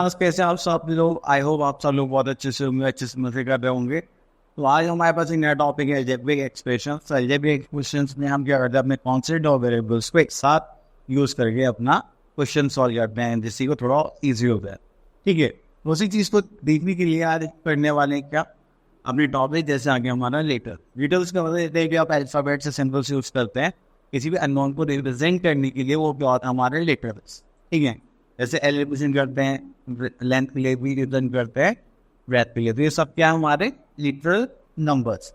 दोस्त, कैसे आप सब लोग? आई होप आप सब लोग बहुत अच्छे से होंगे, अच्छे से मजे कर रहे होंगे। तो आज हमारे पास एक नया टॉपिक है, अलजेब्रिक एक्सप्रेशंस। अलजेब्रिक एक्सप्रेशंस में हम क्या करते हैं, अपने कॉन्स्टेंट और वेरिएबल्स को एक साथ यूज करके अपना क्वेश्चन सॉल्व करते हैं, जिससे को थोड़ा ईजी होता है। ठीक है, उसी चीज़ को देखने के लिए आज करने वाले हैं क्या, अपने टॉपिक जैसे आगे हमारा लेटर। लेटर्स का मतलब ये है कि आप अल्फाबेट से सिंबल्स यूज करते हैं किसी भी अननोन को रिप्रेजेंट करने के लिए। वो क्या होता है, हमारे लेटर्स। ठीक है, जैसे एल रिप्रेजेंट करते हैं, लेंथ के लिए भी रिप्रेजेंट करते हैं, ब्रेथ के लिए। तो ये सब क्या है, हमारे लिटरल नंबर्स।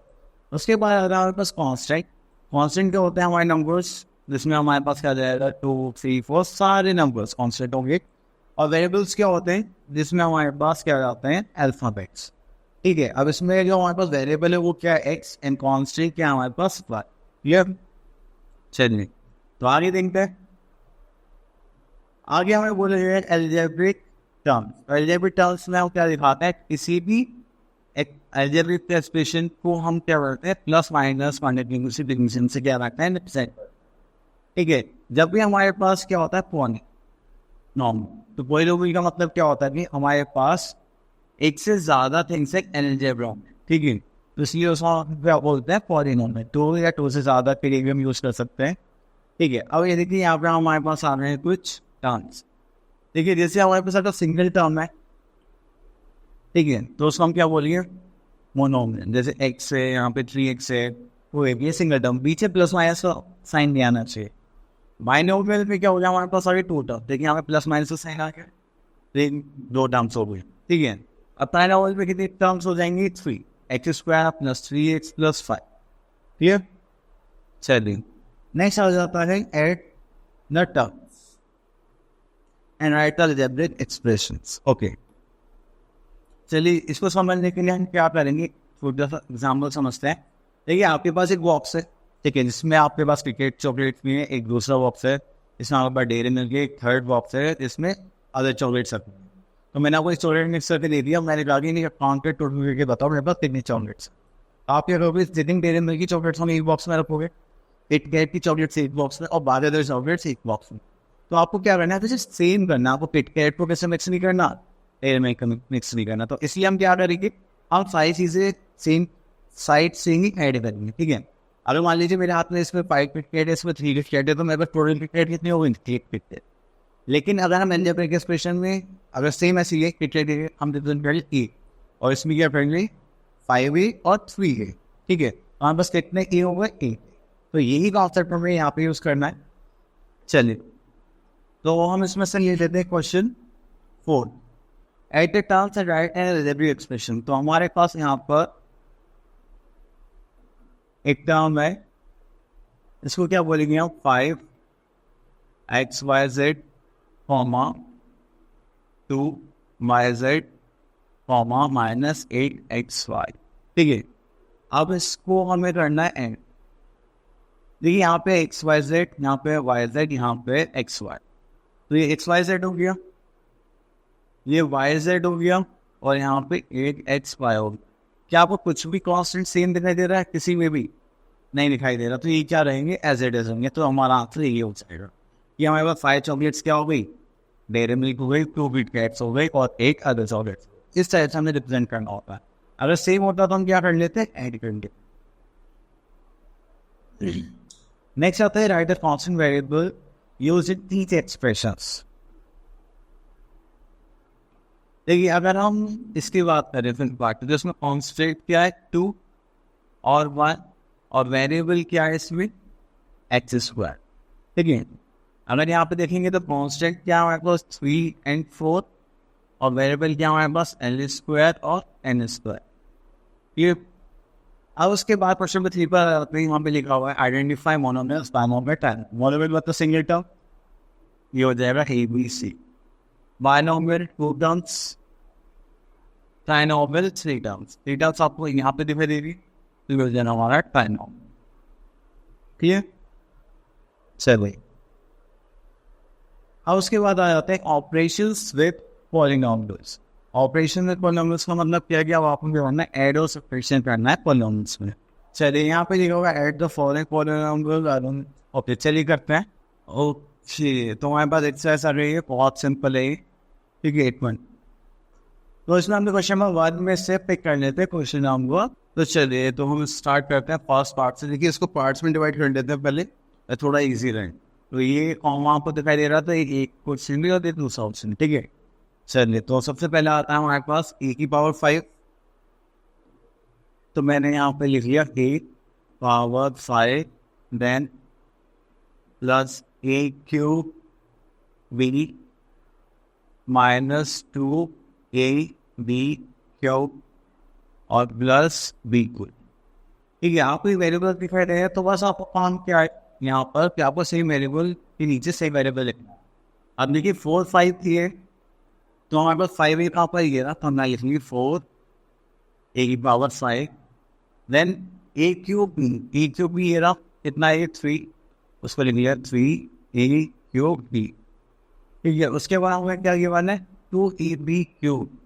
उसके बाद आता है हमारे पास कॉन्स्टेंट। कॉन्स्टेंट क्या होते हैं, हमारे नंबर्स, जिसमें हमारे पास क्या जाएगा 2 3 4 सारे नंबर्स कॉन्स्टेंट होंगे। और वेरिएबल्स क्या होते हैं, जिसमें हमारे पास क्या जाते हैं, अल्फाबेट्स। ठीक है, अब इसमें जो हमारे पास वेरिएबल है वो क्या है, एक्स, एंड कॉन्स्टेंट क्या है हमारे पास वाई। क्लियर? चलिए तो आगे देखते हैं। आगे हमें बोले गए अलजेब्रिक टर्म्स। अलजेब्रिक टर्म्स में हम क्या दिखाते हैं, किसी भी एक अलजेब्रिक एक्सप्रेशन को हम क्या करते हैं, प्लस माइनस क्वांटिटेटिव डिवीजन से क्या रखते हैं, रिप्रेजेंट। ठीक है, जब भी हमारे पास क्या होता है, पॉइंट नॉर्मल, तो पॉलिनोमियल का मतलब क्या होता है कि हमारे पास एक से ज्यादा थिंग्स है अलजेब्रा में। ठीक है, तो इसलिए उसको क्या बोलते हैं, पॉलिनोमियल। 2 या 2 से ज्यादा के लिए भी हम यूज कर सकते हैं। ठीक है, अब ये देखिए यहाँ पे हमारे पास आ रहे हैं कुछ टर्म्स। देखिए जैसे हमारे पास अगर सिंगल टर्म है, ठीक है, तो उसको हम क्या बोलेंगे, मोनोमियल। जैसे एक्स है, यहाँ पे 3x है, वो है ये सिंगल टर्म, पीछे प्लस माइनस का साइन नहीं आना चाहिए। बाइनोमियल में क्या हो गया, हमारे पास आगे 2 टर्म। देखिए यहाँ पे प्लस माइनस का साइन आ गया, 2 टर्म्स हो गए। ठीक है, अब ट्राइनोमियल में कितनी टर्म्स हो जाएंगी, 3 x square plus 3x plus 5। Clear? चलिए नेक्स्ट आ जाता है add the terms and write the algebraic expressions. Okay, चलिए इसको समझने के लिए हम क्या करेंगे, छोटा सा एग्जाम्पल समझते हैं। देखिए आपके पास एक बॉक्स है, ठीक है, जिसमें आपके पास क्रिकेट चॉकलेट भी है। एक दूसरा बॉक्स है, इसमें आपके पास डेयरी मिल्क है। एक थर्ड बॉक्स है, जिसमें अदर चॉकलेट्स रखते हैं। तो मैंने आपको चॉकलेट मिक्स करके दे दिया। मैंने कहा कि काउंट के टोटल करके बताओ मेरे पास कितनी चॉकलेट्स। आप क्या करोगे, जितनी डेयरी मिल्क की चॉकलेट्स हम एक बॉक्स में रखोगे, किटकैट की चॉकलेट्स एक बॉक्स में, और बाकी अदर चॉकलेट्स एक बॉक्स में। तो आपको क्या करना है, तो जस्ट सेम करना है। आपको किटकैट को कैसे मिक्स नहीं करना, डेयरी मिल्क मिक्स नहीं करना। तो इसलिए हम क्या करेंगे, हम सारी चीज़ें सेम साइड से ही ऐड करेंगे। ठीक है, अगर मान लीजिए मेरे हाथ में इसमें 5 किटकैट है, इसमें 3 किटकैट है, तो मेरे पास टोटल किटकैट कितनी होगी, 1 किटकैट। लेकिन अगर हम अलजेब्रिक एक्सप्रेशन में अगर सेम ऐसी है किटकैट हम रिप्रेजेंट करेंगे ए, और इसमें क्या करेंगे 5a और 3a। ठीक है, हमारे पास कितने ए होगा, ए। तो यही कॉन्सेप्ट हमें यहाँ पे यूज करना है। चलिए तो हम इसमें से ले लेते हैं question 4, at the terms and right N algebraic expression. तो हमारे पास यहाँ पर एक टर्म है, इसको क्या बोलेंगे हम, 5xyz, 2yz, -8xy। ठीक है, अब इसको हमें करना है एंड। देखिए यहाँ पे xyz, यहाँ पे yz, यहाँ पे xy। तो ये xyz हो गया, ये yz हो गया, और यहाँ पे 8xy हो गया। क्या आपको कुछ भी कांस्टेंट सेम दिखाई दे रहा है, किसी में भी नहीं दिखाई दे रहा? तो ये क्या रहेंगे, एज इट इज होंगे। तो हमारा आंसर ये हो जाएगा कि हमारे पास 5 चॉकलेट्स क्या हो गई, डेयरी मिल्क हो गई, 2 किटकैट्स हो गई, और 1 अदर चॉकलेट्स। इस तरह से हमें रिप्रेजेंट करना होता है। अगर सेम होता तो हम क्या कर लेते हैं, ऐड कर लेते। नेक्स्ट आता है right the constant variable use in these expressions. देखिए अगर हम इसकी बात करें फिर बात, तो इसमें कांस्टेंट क्या है, 2 और 1, और वेरिएबल क्या है इसमें, एक्स स्क्वायर। ठीक है, अगर यहाँ पे देखेंगे तो कांस्टेंट क्या हमारे पास 3 और 4, और वेरिएबल क्या हमारे पास एल स्क्वायर और एन स्क्वायर। ये अब उसके बाद क्वेश्चन नंबर 3 पर वहाँ पे लिखा हुआ है identify monomials bye monomial. Monomial मतलब सिंगल टर्म, ये हो जाएगा ABC। Binomial 2 terms, trinomial 3 terms. 3 terms आपको यहाँ पे दिखाई देगी, तो ये हो जाएगा हमारा ट्राइनोमियल। क्लियर? चलिए अब उसके बाद आ जाते हैं operations with polynomials. Operation with polynomials का मतलब क्या है, अब आपको क्या करना है, ऐड और सब्ट्रैक्शन करना है पॉलिनोमियल्स में। चलिए यहाँ पे लिखा होगा add the following polynomials. Okay चलिए करते हैं। ओके तो हमारे पास एक्सरसाइज आ रही है, बहुत सिंपल है। ठीक है, 8 पॉइंट तो इसमें हमने क्वेश्चन नंबर 1 में से पिक कर लेते हैं क्वेश्चन नंबर। तो चलिए तो हम स्टार्ट करते हैं फर्स्ट पार्ट से। देखिए इसको पार्ट्स में डिवाइड कर लेते हैं पहले, थोड़ा इजी रहे। तो ये वहाँ पर दिखाई दे रहा था एक क्वेश्चन भी और एक दूसरा ऑप्शन, ठीक है। चलिए तो सबसे पहले आता है हमारे पास ए की पावर 5। तो मैंने यहाँ पे लिख लिया A power 5 then plus A cube B minus 2 A B cube और प्लस बी क्यूब। ठीक है, आपको वेरिएबल दिखाई दे रहा है तो बस आपको काम क्या है यहाँ पर कि आपको सेम वेरिएबल के नीचे सेम वेरिएबल लिखना है। अब देखिए 4 5 थी है तो हमारे पास 5 ए कहाँ पर ये रहा, तो हम लिखेंगे 4 ए की पावर 5 देन ए क्यूब भी ये रहा कितना है 3, उसको लिख लिया 3 ए क्यूब बी। ठीक है, उसके बाद हमें क्या गिवन है 2 ए बी क्यूब,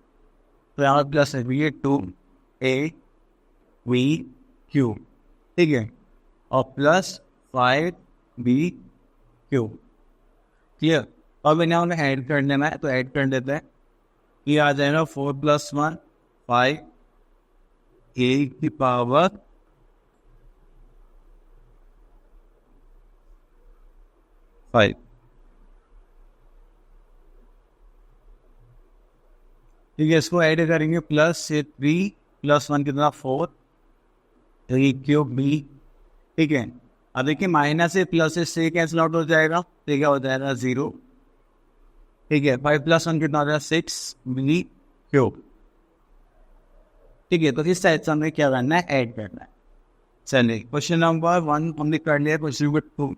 तो यहाँ प्लस है 2 ए बी क्यूब, ठीक है, और प्लस 5 बी क्यूब। क्लियर। और मैंने हमें ऐड कर लेना है तो ऐड कर देते हैं। ये आ जाएगा 4 + 1 5 ए की पावर 5। ठीक है, इसको ऐड करेंगे प्लस 3 + 1 कितना 4 ए क्यूब बी। ठीक है, अब देखिए माइनस से प्लस से कैंसिल आउट हो जाएगा तो क्या हो जाएगा 0। ठीक है, 5 + 1 कितना हो जाएगा 6 बी क्यूब। ठीक है, तो इस साइड से हमें क्या करना है ऐड करना है। चलिए क्वेश्चन नंबर 1 हमने कर लिया, क्वेश्चन नंबर 2।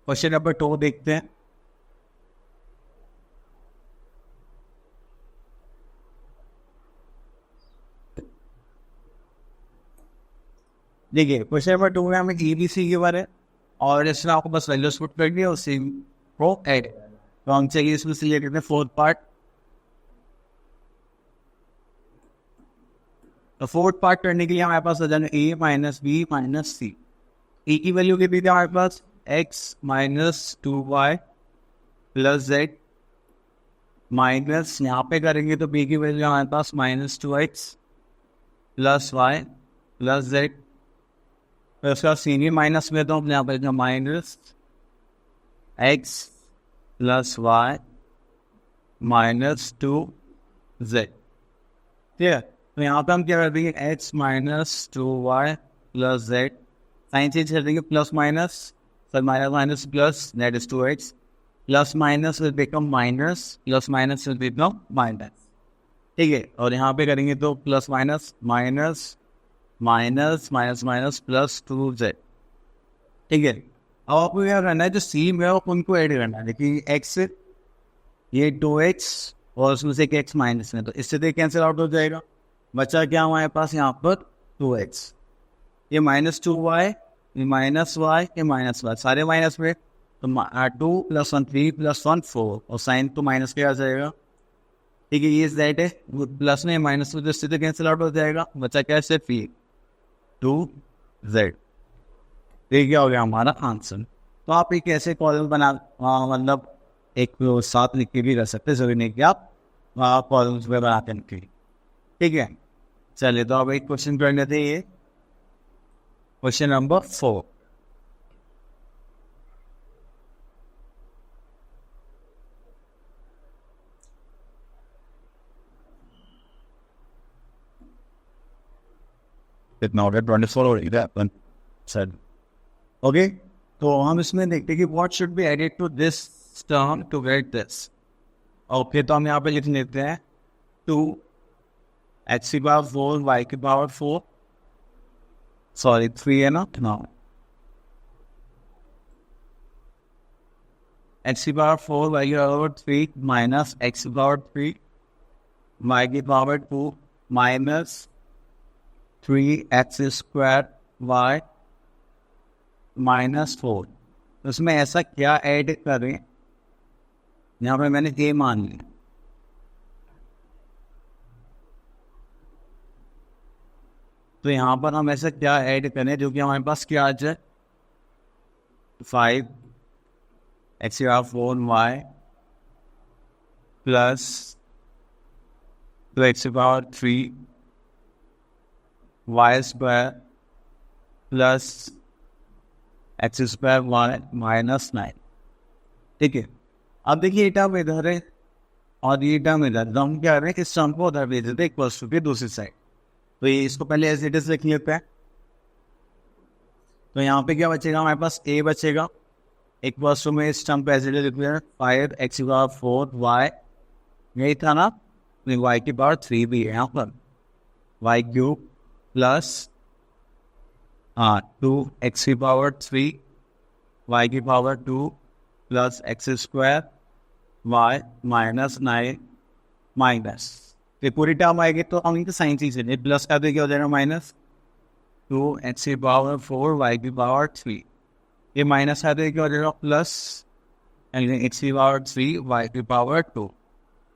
क्वेश्चन नंबर 2 देखते हैं। देखिए क्वेश्चन नंबर 2 में हमें ए बी सी के बारे और इसमें आपको बस वैल्यूज पुट करनी है, उसी को ऐड। तो हम चाहिए इसमें से ये करते हैं फोर्थ पार्ट। तो फोर्थ पार्ट करने के लिए हमारे पास आ जाना A minus B minus C. A की वैल्यू कितनी थी हमारे पास X minus 2y plus Z minus यहाँ पे करेंगे तो बी की वैल्यू हमारे पास minus 2x plus Y plus Z. तो उसका सीनियर माइनस में तो यहाँ पर minus X plus Y minus 2z। ठीक है, तो यहाँ पे हम क्या कर देंगे x minus 2y plus z, sign change कर देंगे plus minus, sir minus minus plus that is 2x plus minus will become minus plus minus will become minus. ठीक है, और यहाँ पे करेंगे तो plus minus minus minus minus minus plus 2z। ठीक है, अब आपको क्या करना है जो सी में हो उनको ऐड करना है। देखिए x ये 2x और उसमें से एक x माइनस में, तो इससे तो कैंसिल आउट हो जाएगा। बचा क्या हमारे पास यहाँ पर 2x, ये माइनस 2y, ये माइनस y, ये माइनस y, सारे माइनस में। तो 2 + 1 3 + 1 4 और साइन तो माइनस पे आ जाएगा। ठीक है, ये z है वो प्लस में माइनस में, तो इससे तो कैंसिल आउट हो जाएगा। बचा क्या सिर्फ ये 2z। ये क्या हो गया हमारा आंसर। तो आप एक ऐसे कॉलम बना मतलब एक साथ लिख के भी रख सकते, जरूरी नहीं कि आप कॉलम्स में बना के लिखिए। ठीक है, चलिए तो अब एक क्वेश्चन कर लेते हैं। ये क्वेश्चन नंबर 4। कितना हो गया 24 हो रही है सर। ओके, तो हम इसमें देखते हैं कि what should be added to this term to get this. Okay, तो हम यहाँ पे लिख लेते हैं 2 x की पावर 4 y की पावर 4 सॉरी 3 है ना, x की पावर 4 y की पावर 3 माइनस x की पावर 3 y की power 2 minus 3x² y minus 4। तो उसमें ऐसा क्या ऐड करें, यहाँ पे मैंने a मान लिया। तो यहाँ पर हम ऐसा क्या ऐड करें जो कि हमारे पास क्या आ जाए 5 एक्स की पावर 4y प्लस 2x की power 3 y square plus x square y minus 9। ठीक है, अब देखिए ये टर्म इधर है और ये टर्म इधर, तो हम क्या कर रहे हैं, इस टर्म को उधर भेज देते हैं इक्वल्स टू के दूसरी साइड। तो ये इसको पहले एज इट इज लिख लेते हैं। तो यहाँ पे क्या बचेगा हमारे पास, a बचेगा इक्वल्स टू में इस टर्म पे एज इट इज लिख लिया 5x की पावर 4y, यही था ना, y की पावर 3 भी है यहाँ पर, y क्यूब प्लस 2x की पावर 3 y की power 2 plus x square y minus 9 minus, ये पूरी टर्म आएगी तो हम इनकी साइन चीज है, प्लस का तो क्या हो जाएगा माइनस 2x की पावर 4 y की पावर 3, ये माइनस का तो क्या हो जाएगा प्लस x की पावर 3 y की पावर 2,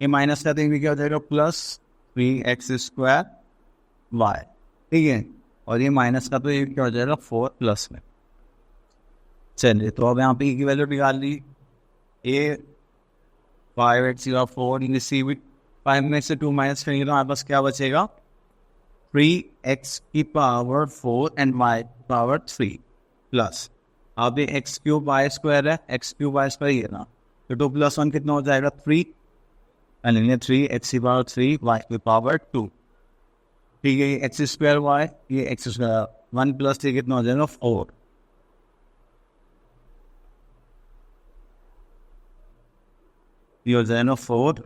ये माइनस का तो क्या हो जाएगा प्लस 3x स्क्वायर y। ठीक है, और ये माइनस का तो ये क्या हो जाएगा 4 प्लस में। चलिए तो अब यहाँ पे की वैल्यू निकाल ली, ये 5x की पावर 4 इन सी विथ 5 में से 2 माइनस करेंगे तो हमारे पास क्या बचेगा 3x की power 4 and y power 3 plus, अब ये एक्स क्यूब वाई स्क्वायर है, एक्स क्यूब वाई स्क्वायर ये ना, तो 2 + 1 कितना हो जाएगा 3, एंड 3x की पावर 3 y की पावर 2। ठीक है, ये एक्स स्क्वायर वाई, ये एक्स स्क्वायर 1 + 3 कितना हो जाएगा 4, ये हो जाएगा 4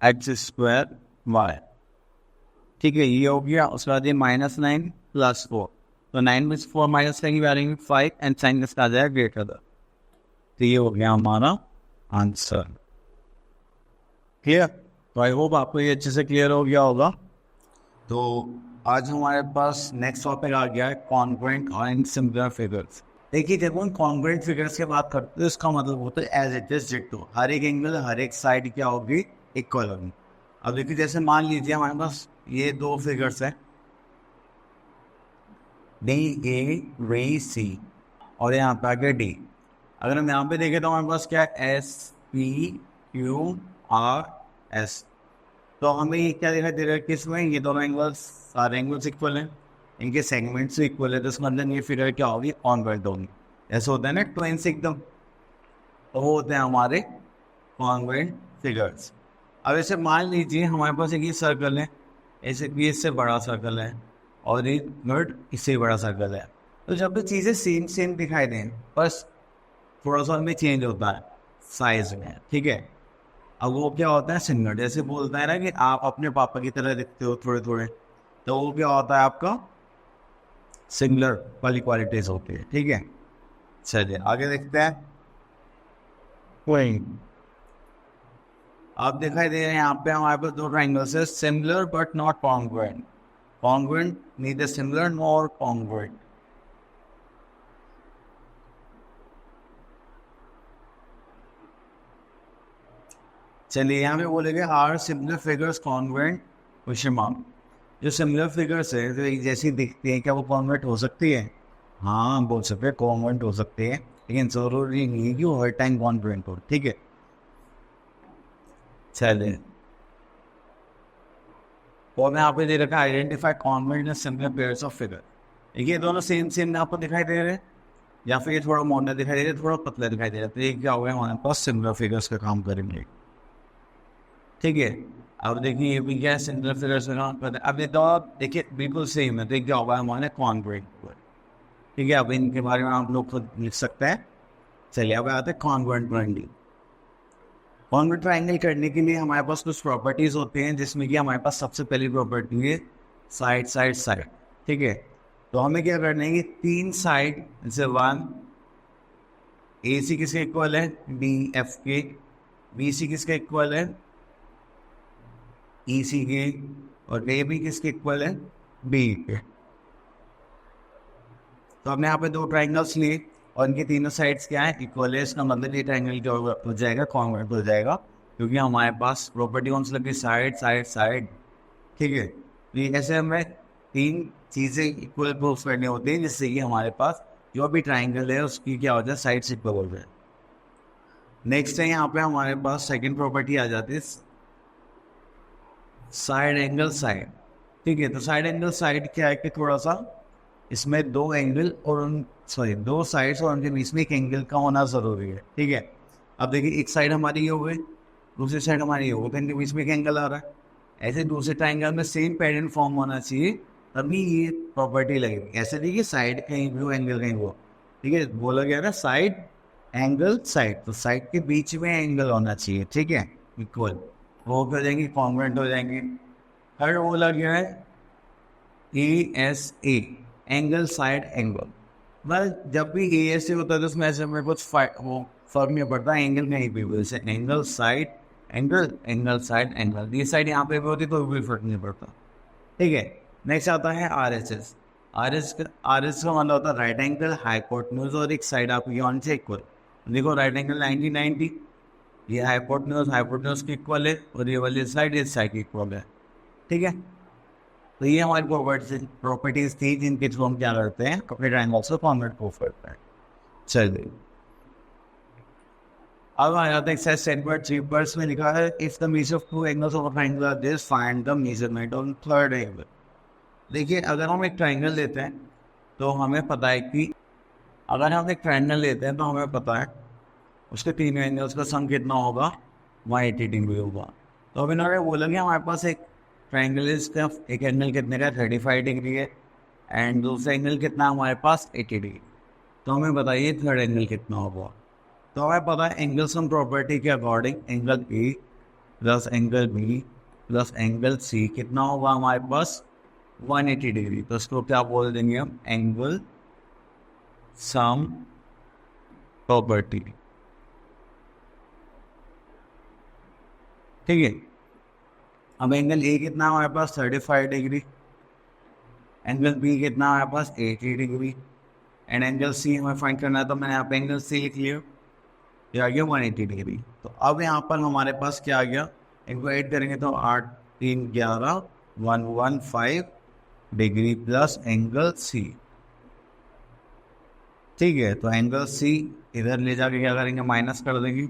एक्स स्क्वायर वाई। ठीक है, ये हो गया, उसके बाद ये -9 + 4, तो 9 में से 4 माइनस करेंगे वैल्यू 5 एंड साइन इसका आ जाएगा ग्रेटर दैन। तो ये हो गया हमारा आंसर। क्लियर? तो आई होप आपको ये अच्छे से क्लियर हो गया होगा। तो आज हमारे पास नेक्स्ट टॉपिक आ गया है कॉन्ग्रुएंट एंड सिमिलर फिगर्स। देखिए जब हम कॉन्ग्रुएंट फिगर्स की बात करते हैं इसका मतलब होता है एज इट इज डिक्टो, हर एक एंगल हर एक साइड क्या होगी इक्वल होगी। अब देखिए जैसे मान लीजिए हमारे पास ये दो फिगर्स हैं DAVC और यहाँ पे आगे D। अगर हम यहाँ पे देखें तो हमारे पास क्या है SPQRS, तो हमें ये क्या दिखाई दे रहा है कि इसमें ये दोनों एंगल्स सारे एंगल्स इक्वल हैं, इनके सेगमेंट्स इक्वल है, तो इसका मतलब ये फिगर क्या होगी कॉन्ग्रुएंट होगी। ऐसा होता है ना ट्विन्स एकदम, तो वो होते हैं हमारे कॉन्ग्रुएंट फिगर्स। अब ऐसे मान लीजिए हमारे पास एक ये सर्कल है, ऐसे भी इससे बड़ा सर्कल है और एक नोट इससे बड़ा सर्कल है, तो जब भी चीज़ें सेम सेम दिखाई दें बस थोड़ा सा में चेंज होता है साइज में। ठीक है, अब वो क्या होता है सिमिलर, जैसे बोलता है ना कि आप अपने पापा की तरह दिखते हो थोड़े थोड़े, तो वो क्या होता है आपका सिमिलर वाली क्वालिटीज होती है। ठीक है, चलिए आगे देखते हैं। कोई आप दिखाई दे रहे हैं यहाँ पे हमारे पास दो ट्राइंगल्स है, similar but not congruent, congruent neither similar nor congruent. चलिए यहाँ पे बोलेंगे are similar figures congruent question mark. जो सिमिलर फिगर्स है तो जैसी दिखती है क्या वो कॉन्ग्रुएंट हो सकती है? हाँ बोल सकते हैं कॉन्ग्रुएंट हो सकती है, लेकिन जरूरी नहीं है कि वो हर टाइम कॉन्ग्रुएंट हो। ठीक है, चलिए और मैं यहाँ पे दे रखा है identify congruent and similar pairs of figure. ये दोनों सेम सेम आपको दिखाई दे रहे हैं या फिर ये थोड़ा मोटा दिखाई दे रहा है, थोड़ा पतला दिखाई दे रहा है, तो ये क्या हो गया हमारे पास सिमिलर फिगर्स का काम करेंगे। ठीक है, अब देखिए ये भी क्या सिमिलर फिगर्स का काम करते हैं। अब ये तो देखिए बिल्कुल सेम है, तो क्या होगा हमारे कॉन्ग्रुएंट। ठीक है, अब इनके बारे में आप लोग खुद लिख सकते हैं। चलिए अब आते हैं कॉन्ग्रुएंट ट्रायंगल। कॉन्ग्रुएंट ट्रायंगल करने के लिए हमारे पास कुछ प्रॉपर्टीज होती हैं, जिसमें कि हमारे पास सबसे पहली प्रॉपर्टी है साइड साइड साइड। ठीक है, तो हमें क्या करना है कि तीन साइड जैसे 1 AC किसके इक्वल है DF के, BC किसके इक्वल है EC के, और AB किसके इक्वल है B के। तो हमने यहाँ पे दो ट्राइंगल्स लिए और इनके तीनों साइड्स क्या है इक्वल है, इसका मतलब ये ट्राइंगल क्या हो जाएगा कॉन्ग्रुएंट हो जाएगा, क्योंकि हमारे पास प्रॉपर्टी कौन सी लगी साइड साइड साइड। ठीक है, तो ये ऐसे हमें तीन चीज़ें इक्वल प्रूफ करनी होती हैं जिससे कि हमारे पास जो भी ट्राइंगल है उसकी क्या होता है, साइड इक्वल हो जाए। नेक्स्ट है यहाँ पे हमारे पास सेकंड प्रॉपर्टी आ जाती है साइड एंगल साइड। ठीक है, तो साइड एंगल साइड क्या है कि थोड़ा सा इसमें दो एंगल और उन सॉरी दो साइड्स और उनके बीच में एक एंगल का होना जरूरी है। ठीक है, अब देखिए एक साइड हमारी ये हो गई, दूसरी साइड हमारी ये हो गई, तो इनके बीच में एक एंगल आ रहा है। ऐसे दूसरे ट्राइंगल में सेम पैटर्न फॉर्म होना चाहिए, तभी ये प्रॉपर्टी लगेगी। ऐसे नहीं कि साइड कहीं भी हो एंगल कहीं हो। ठीक है, बोला गया ना साइड एंगल साइड, तो साइड के बीच में एंगल होना चाहिए। ठीक है, इक्वल, वो हो जाएंगे कॉन्ग्रुएंट हो जाएंगे। थर्ड बोला गया है ASA, एंगल साइड एंगल। मतलब जब भी ASA होता है तो उसमें ऐसे में कुछ वो फर्क नहीं पड़ता, एंगल कहीं भी हो, जैसे angle side angle, angle side angle, ये साइड यहाँ पे भी होती तो भी फर्क नहीं पड़ता। ठीक है, नेक्स्ट आता है RHS। RHS का मतलब होता है राइट एंगल हाइपोटेन्यूज, और एक साइड आपकी ऑन से इक्वल। देखो राइट एंगल 90-90, ये हाइपोटेन्यूज की इक्वल है, और ये वाली साइड इस साइड की इक्वल है। ठीक है, तो ये हमारी प्रॉपर्टीज थी जिनके थ्रू हम क्या करते हैं, अपने ट्रायंगल्स को कॉन्वर्ट प्रूफ करते हैं। चलिए अब आ जाता है एक्सरसाइज 10.3 में लिखा है if the measure of two angles of a triangle are this find the measurement on third angle. देखिए अगर हम एक ट्रायंगल लेते हैं तो हमें पता है कि अगर हम एक ट्रायंगल लेते हैं तो हमें पता है उसके तीनों एंगल्स का सम कितना होगा, 180 डिग्री होगा। तो अब इन्होंने बोला कि हमारे पास एक ट्रायंगल इसका एक एंगल कितने का 35 डिग्री है, एंड दूसरा एंगल कितना हमारे पास 80 डिग्री। तो हमें बताइए थर्ड एंगल कितना होगा। तो हमें पता है एंगल सम प्रॉपर्टी के according angle A plus angle B plus angle C कितना होगा हमारे पास 180 डिग्री। तो इसको क्या बोल देंगे हम, एंगल सम प्रॉपर्टी। ठीक है, अब एंगल ए कितना हमारे पास 35 डिग्री, एंगल बी कितना हमारे पास 80 डिग्री, एंड एंगल सी हमें फाइंड करना है। तो मैंने यहाँ पे एंगल सी लिख लिया, ये आ गया 180 डिग्री। तो अब यहाँ पर हमारे पास क्या आ गया, इनको ऐड करेंगे तो 8 3 11 115 डिग्री प्लस एंगल सी। ठीक है, तो एंगल सी इधर ले जाके क्या करेंगे, माइनस कर देंगे,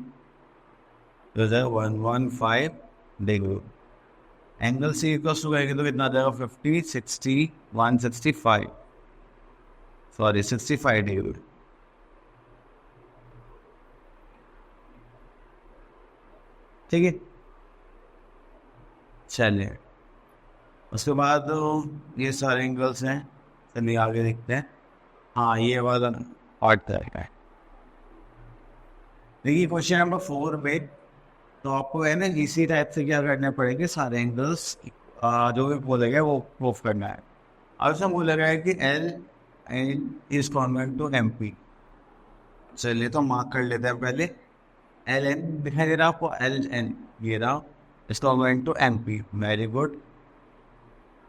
तो जाएगा 115 degree. Angle C equal to करेंगे तो कितना आ जाएगा 50 60 165 सॉरी 65 डिग्री। ठीक है, चलिए उसके बाद ये सारे एंगल्स हैं, चलिए आगे देखते हैं। हाँ ये वाला पार्ट तरीका है। देखिए क्वेश्चन नंबर 4 में तो आपको है ना इसी टाइप से क्या करने पड़ेंगे, सारे एंगल्स जो भी बोलेगा वो प्रूफ करना है। अब इसमें बोलेगा है कि L N is congruent to M P. चलिए तो मार्क कर लेते हैं पहले। एल एन दिखाई दे रहा है आपको, एल एन ये रहा, is congruent to M P, very good.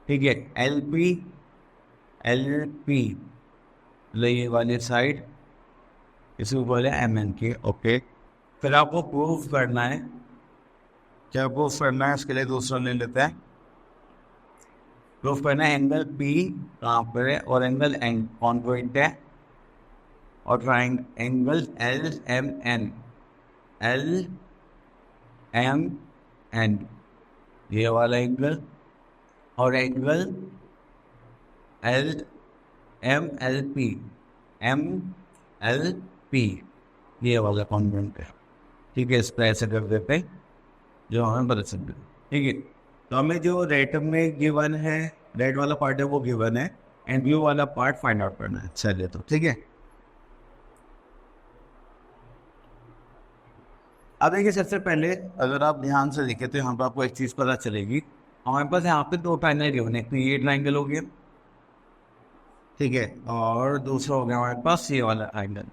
ठीक है, एल पी ये वाली साइड इसको बोले एम एन की। ओके, फिर आपको प्रूफ करना है, क्या प्रूफ करना है उसके लिए दूसरा ले लेते हैं। प्रूफ करना है एंगल पी कहाँ पर है और एंगल एन कौन पॉइंट है, और angle L M N, L M N ये वाला एंगल, और angle L M L P, M L P ये वाला कॉन्वेंट है। ठीक है, इस पर ऐसे कर देते हैं जो हमें पता चल गया। ठीक है, तो हमें जो रेड में गिवन है, रेड वाला पार्ट है वो गिवन है, एंड ब्लू वाला पार्ट फाइंड आउट करना है। चलिए तो ठीक है, अब देखिए सबसे पहले अगर आप ध्यान से देखें तो यहाँ पर आपको एक चीज़ पता चलेगी, हमारे पास यहाँ पे दो ट्राइंगल गिवन है, एक तो ये ट्राइंगल हो गया, ठीक है, और दूसरा हो गया हमारे पास ये वाला ट्राइंगल।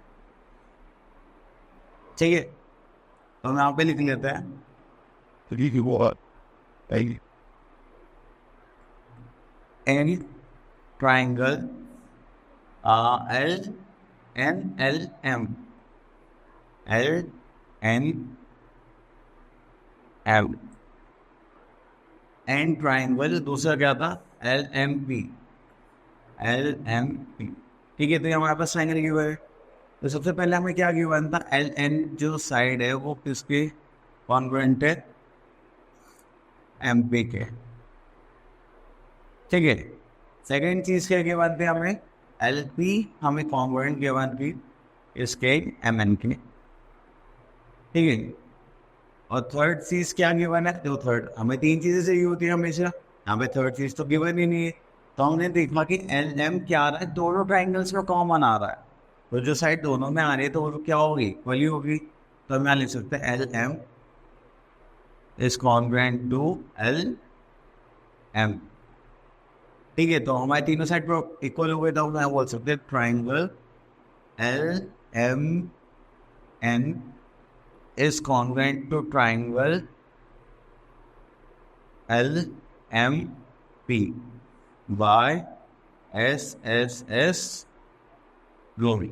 ठीक है, तो हम यहाँ पे लिख लेते हैं in triangle L N L M, L N M, in triangle दूसरा क्या था, L M P, L M P. ठीक है, तो ये हमारे पास ट्राइंगल गिवन है। तो सबसे पहले हमें क्या गिवन था, एल एन जो साइड है वो किसके कॉन्ग्रुएंट है, एम पी के। ठीक है, सेकेंड चीज क्या गिवन थी हमें, एल पी हमें कॉन्ग्रुएंट गिवन थी इसके एम एन के। ठीक है, और थर्ड चीज क्या गिवन है, जो थर्ड हमें तीन चीजें चाहिए होती है हमेशा, यहाँ पे थर्ड चीज तो गिवन ही नहीं है। तो हमने देखा कि एल एम क्या आ रहा है, दोनों ट्राइंगल्स में कॉमन आ रहा है, तो जो साइड दोनों में आ रही है तो वो क्या होगी, वही होगी। तो हम यहाँ लिख सकते हैं L M is congruent to L M. ठीक है, तो हमारे तीनों साइड पर इक्वल हो गए, तो हम बोल सकते हैं triangle L M N is congruent to triangle LMP by SSS glory।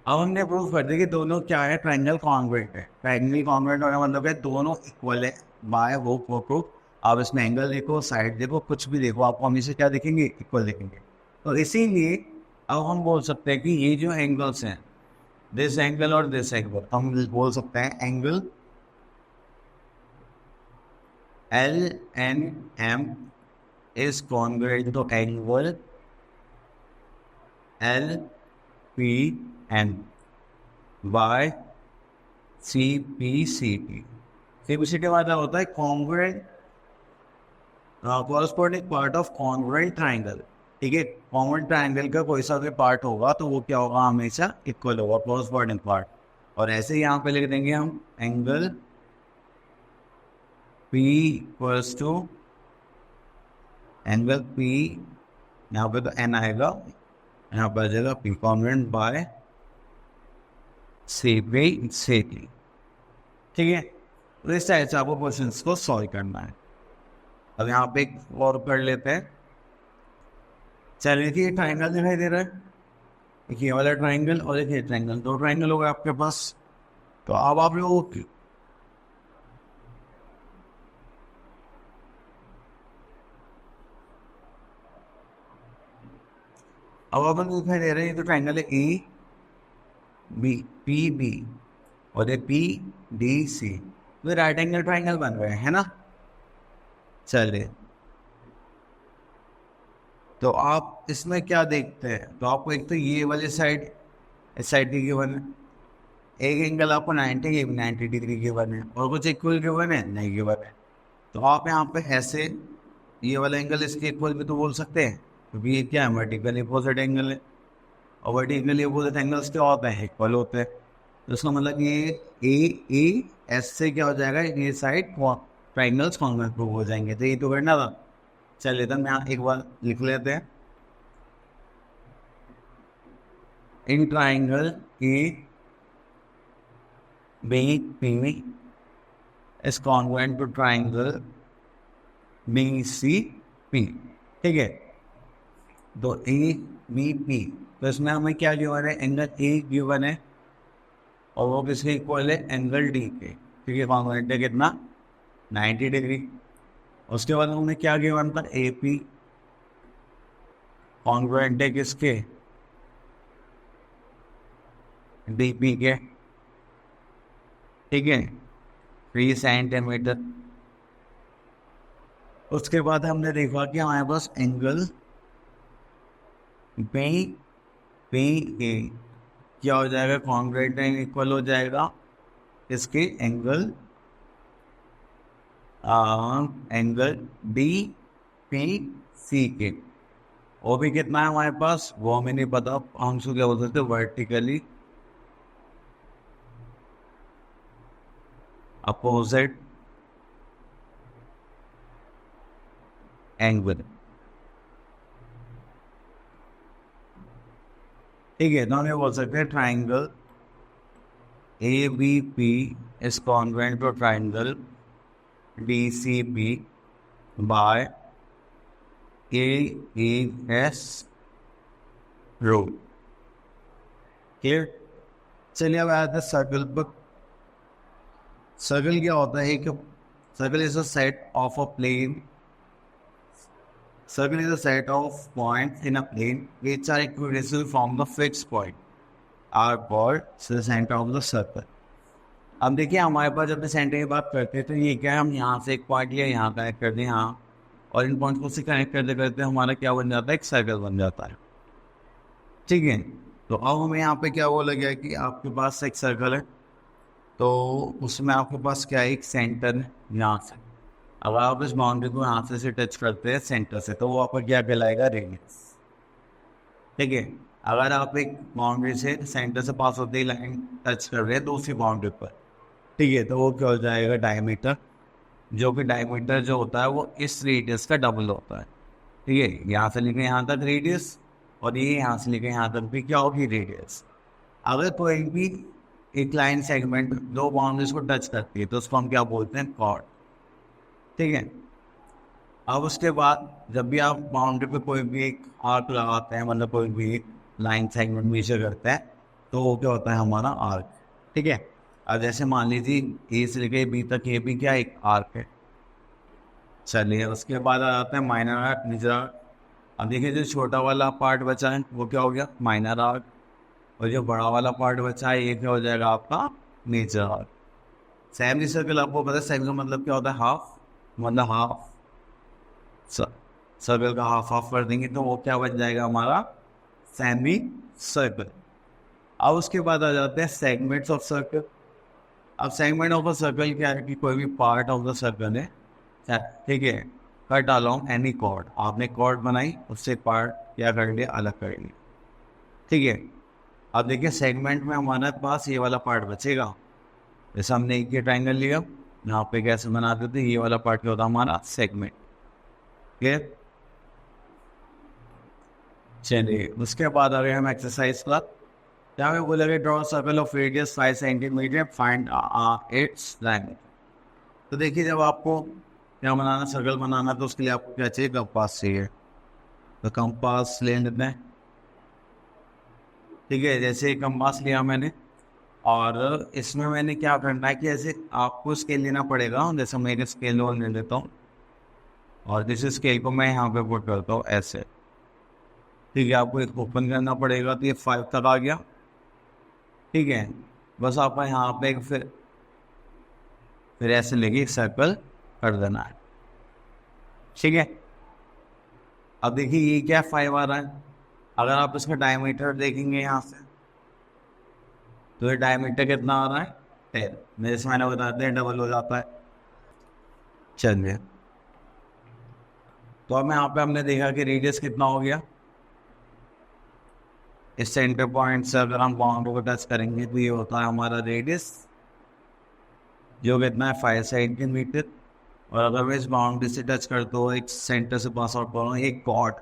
अब हमने प्रूव कर दिया कि दोनों क्या है, ट्राइंगल कॉन्ग्रुएंट है। ट्राइंगल कॉन्ग्रुएंट होने का मतलब है दोनों इक्वल है, बाय वो प्रूफ। आप इसमें एंगल देखो, साइड देखो, कुछ भी देखो, आपको हमेशा क्या दिखेंगे, इक्वल दिखेंगे। तो इसीलिए अब हम बोल सकते हैं कि ये जो एंगल्स हैं, दिस एंगल और दिस एंगल, हम बोल सकते हैं angle L N M is congruent to angle L P N by C P C T. C P C T मतलब होता है congruent corresponding part of congruent triangle. ठीक है, कॉन्ग्रुएंट ट्राइंगल का कोई सा भी पार्ट होगा तो वो क्या होगा, हमेशा इक्वल होगा, कॉरस्पॉन्डिंग पार्ट। और ऐसे ही यहाँ पे लिख देंगे हम angle P equals to angle P, यहाँ पे तो N आएगा, यहाँ पर आ जाएगा P congruent by C P C T. ठीक है, तो इस टाइप से आपको क्वेश्चंस को सॉल्व करना है। अब यहाँ पे एक और कर लेते हैं। चलिए, ये ट्राइंगल दिखाई दे रहा है, एक ये वाला ट्राइंगल और एक ये ट्राइंगल, दो ट्राइंगल होगा आपके पास। तो अब आप लोग अब अपन दिखाई दे रहे हैं, तो ट्राइंगल है ए बी पी बी और ये पी डी सी, तो राइट एंगल ट्राइंगल बन रहे हैं, है ना। चलिए, तो आप इसमें क्या देखते हैं, तो आपको एक तो ये वाली साइड, इस साइड की गिवन है, एक एंगल आपको 90 डिग्री गिवन है, और कुछ इक्वल गिवन है, नहीं गिवन है। तो आप यहाँ पे ऐसे ये वाला एंगल इसके इक्वल भी तो बोल सकते हैं, क्योंकि ये क्या है, वर्टिकल अपोजिट एंगल है, और वर्टिकल अपोजिट एंगल्स क्या होते हैं, इक्वल होते हैं। तो इसका मतलब ये ए एस से क्या हो जाएगा, ये साइड ट्राइंगल्स कॉन्ग्रुएंट प्रूव हो जाएंगे। तो ये तो करना था। चलिए, तो हम यहाँ एक बार लिख लेते हैं, in triangle A B P is congruent to triangle B C P. ठीक है, तो ए बी पी, तो इसमें हमें क्या गिवन है, एंगल ए गिवन है, और वो किसके इक्वल है, एंगल डी के। ठीक है, कॉन्ग्रुएंट है कितना, 90 डिग्री। उसके बाद हमें क्या गिवन था, ए पी कॉन्ग्रुएंट है किसके, डी पी के। ठीक है, 3 सेंटीमीटर। उसके बाद हमने देखा कि हमारे पास एंगल बी पी ए क्या हो जाएगा, कॉन्ग्रुएंट इक्वल हो जाएगा इसके angle angle D P C के। वो भी कितना है हमारे पास, वो हमें नहीं पता, हम उसको क्या बोल सकते, वर्टिकली अपोजिट एंगल। ठीक है, तो हम ये बोल सकते हैं triangle A B P is congruent to triangle D C B by A S रो। क्लियर। चलिए, अब आया था सर्कल पर। सर्कल क्या होता है, कि circle is a set of a plane circle is a set of points in a plane which are equidistributed from the fixed point are called the center of the circle. अब देखिए हमारे पास जब centre की बात करते हैं तो ये क्या है, हम यहाँ से एक पॉइंट लिया, यहाँ कनेक्ट कर दें यहाँ, और इन पॉइंट को से कनेक्ट करते करते हमारा क्या बन जाता है, एक सर्कल बन जाता है। ठीक है, तो अब हमें यहाँ पे क्या बोला गया कि आपके पास एक सर्कल है, तो उसमें आपके पास क्या है, एक सेंटर है यहाँ से। अगर आप इस बाउंड्री को यहाँ से टच करते हैं सेंटर से, तो वो आपका क्या कहलाएगा, रेडियस। ठीक है, अगर आप एक बाउंड्री से सेंटर से पास होते ही लाइन टच कर रहे हैं दूसरी बाउंड्री पर, ठीक है, तो वो क्या हो जाएगा, डायमीटर। जो कि डायमीटर जो होता है वो इस रेडियस का डबल होता है। ठीक है, यहाँ से लेकर यहाँ तक रेडियस, और ये यहाँ से लेकर यहाँ तक भी क्या होगी, रेडियस। अगर कोई भी एक लाइन सेगमेंट दो बाउंड्रीज को टच करती है तो उसको हम क्या बोलते हैं, कॉर्ड। ठीक है, अब उसके बाद जब भी आप बाउंड्री पे कोई भी एक आर्क लगाते हैं, मतलब कोई भी एक लाइन सेगमेंट मेजर करते हैं, तो वो क्या होता है, हमारा आर्क। ठीक है, अब जैसे मान लीजिए ए से लेकर बी तक ये भी क्या एक आर्क है। चलिए उसके बाद आ जाता है माइनर आर्क, मेजर आर्क। अब देखिए जो छोटा वाला पार्ट बचा है वो क्या हो गया, माइनर आर्क, और जो बड़ा वाला पार्ट बचा है ये क्या हो जाएगा, आपका मेजर आर्क। सेमी सर्कल आपको पता है, सेमी का मतलब क्या होता है, हाफ, मतलब हाफ। सर्कल का हाफ हाफ कर देंगे तो वो क्या बन जाएगा, हमारा सेमी सर्कल। अब उसके बाद आ जाते हैं सेगमेंट्स ऑफ सर्कल। अब सेगमेंट ऑफ अ सर्कल क्या है कि कोई भी पार्ट ऑफ द सर्कल है, ठीक है, कट अलोंग एनी कॉर्ड। आपने कॉर्ड बनाई, उससे पार्ट क्या कर लिया, अलग कर लिया। ठीक है, अब देखिए सेगमेंट में हमारे पास ये वाला पार्ट बचेगा। जैसे हमने एक ये ट्राइंगल लिया, यहाँ पे कैसे बनाते थे, ये वाला पार्ट क्या होता है, हमारा सेगमेंट। क्लियर। चलिए उसके बाद आ गए हम एक्सरसाइज का। यहाँ पे बोलेगा draw circle of radius 5 centimetre, find its diameter. तो देखिए जब आपको क्या बनाना, सर्कल बनाना, तो उसके लिए आपको क्या चाहिए, कंपास चाहिए। तो कंपास ले लेते हैं। ठीक है, जैसे कंपास लिया मैंने, और इसमें मैंने क्या करना है कि ऐसे आपको स्केल लेना पड़ेगा। जैसे मैं एक स्केल ले लेता हूँ, और जिस स्केल को मैं यहाँ पे पुट करता हूँ ऐसे। ठीक है, आपको एक ओपन करना पड़ेगा, तो ये 5 तक आ गया। ठीक है, बस आपको यहाँ पे फिर ऐसे लेके एक सर्कल कर देना है। ठीक है, अब देखिए ये क्या 5 आ रहा है। अगर आप इसका डायमीटर देखेंगे यहाँ से, तो ये डायमीटर कितना आ रहा है, 10। मेरे से मैंने बताते हैं डबल हो जाता है। चलिए, तो अब यहाँ पे हमने देखा कि रेडियस कितना हो गया। इस सेंटर पॉइंट से अगर हम बाउंड्री को टच करेंगे तो ये होता है हमारा रेडियस, जो कितना है 5 सेंटीमीटर। और अगर मैं इस बाउंड्री से टच करता हूँ, एक सेंटर से पास आउट कर रहा हूँ एक कॉर्ड,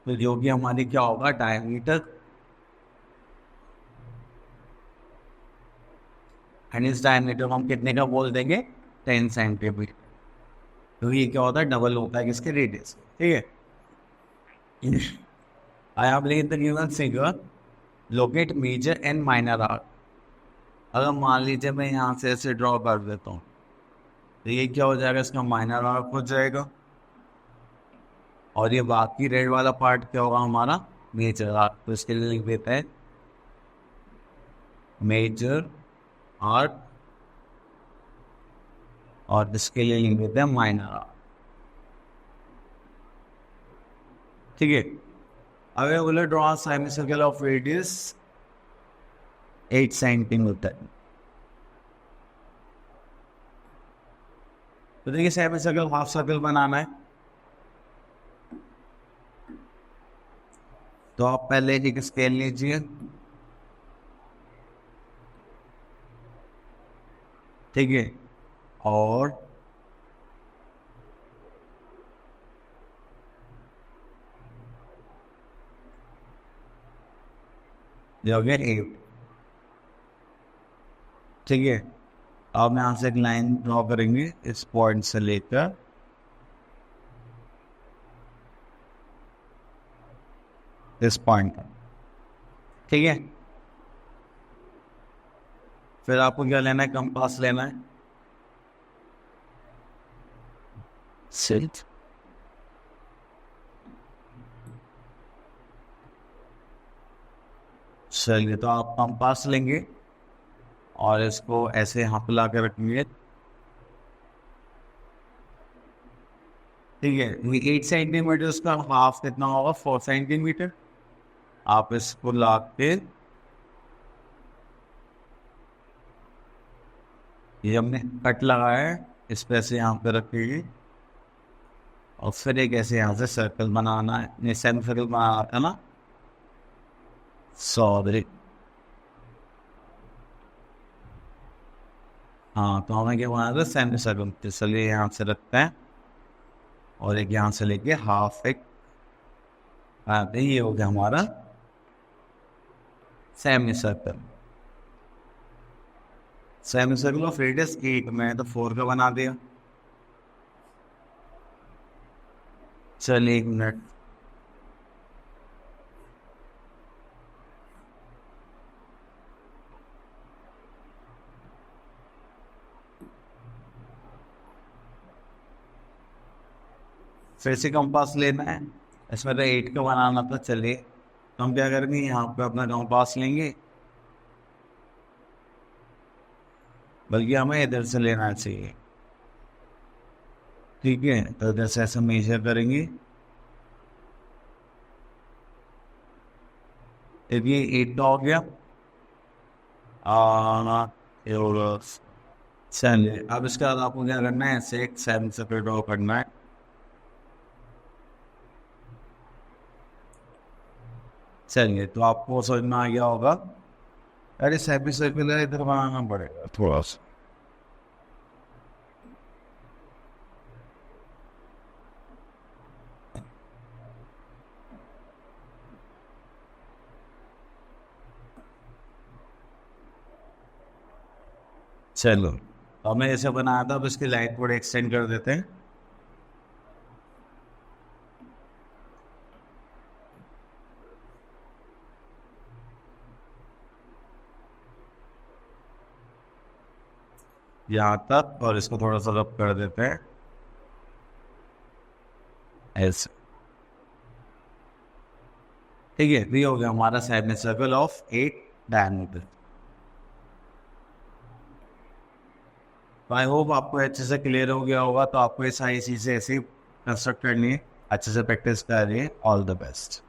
तो जो कि हमारी क्या होगा, डायमीटर। एंड इस डायमीटर को हम कितने का बोल देंगे, 10 सेंटीमीटर। तो ये क्या होता है, डबल होता है किसके, रेडियस। ठीक है, I have lean the given figure, locate major and minor arc. अगर मान लीजिए मैं यहाँ से ऐसे ड्रॉ कर देता हूँ, तो ये क्या हो जाएगा, इसका माइनर आर्क हो जाएगा। और ये बाकी रेड वाला पार्ट क्या होगा, हमारा मेजर आर्क। तो इसके लिए लिख देते हैं मेजर आर्क, और इसके लिए लिख देते हैं माइनर आर्क। ठीक है, अब बोले draw semicircle of radius 8 centimetre. तो देखिए सेमीसर्कल हाफ सर्कल बनाना है, तो आप पहले एक स्केल लीजिए। ठीक है, और जो है 8। ठीक है, अब यहाँ से एक लाइन ड्रॉ करेंगे इस पॉइंट से लेकर इस पॉइंट। ठीक है, फिर आपको क्या लेना है, कंपास लेना है। सिर्फ चलिए, तो आप कंपास लेंगे और इसको ऐसे यहाँ पे ला के रखेंगे। ठीक है, 8 सेंटीमीटर का हाफ कितना होगा? 4 सेंटीमीटर। आप इसको ला के ये हमने कट लगाया है, इस पे से यहाँ पे रखेंगे और फिर एक ऐसे यहाँ से सर्कल बनाना है। नहीं, सेमी सर्कल बनाना था ना, सॉरी। हाँ, तो हमें क्या बनाना था? Semi circle. तो चलिए यहाँ से रखते हैं और एक यहाँ से लेके हाफ एक, हाँ, तो ये हो गया हमारा semi circle. Semi circle of radius 8 में तो 4 का बना दिया। चलिए 1 मिनट। फिर से कंपास लेना है, इसमें तो 8 का बनाना था। चलिए, तो हम क्या करेंगे, यहाँ पे अपना कंपास लेंगे, बल्कि हमें इधर से लेना चाहिए। ठीक है, तो इधर से ऐसे मेजर करेंगे। ये 8 का हो गया। और चलिए, अब इसके बाद आपको क्या करना है? ऐसे एक सेमी सर्कल ड्रॉ करना है। चलिए, तो आपको समझ में आ गया होगा। अरे सेमी सर्कल है, इधर बनाना पड़ेगा थोड़ा सा। चलो, तो हमने जैसे बनाया था, अब इसकी लाइन थोड़ी एक्सटेंड कर देते हैं। यहाँ तक, और इसको थोड़ा सा रब कर देते हैं ऐसे। ठीक है, ये हो गया हमारा semi circle of 8 diameter. I hope आपको अच्छे से क्लियर हो गया होगा। तो आपको ये सारी चीज़ें ऐसे कंस्ट्रक्ट करनी है, अच्छे से प्रैक्टिस कर रही है। All the best.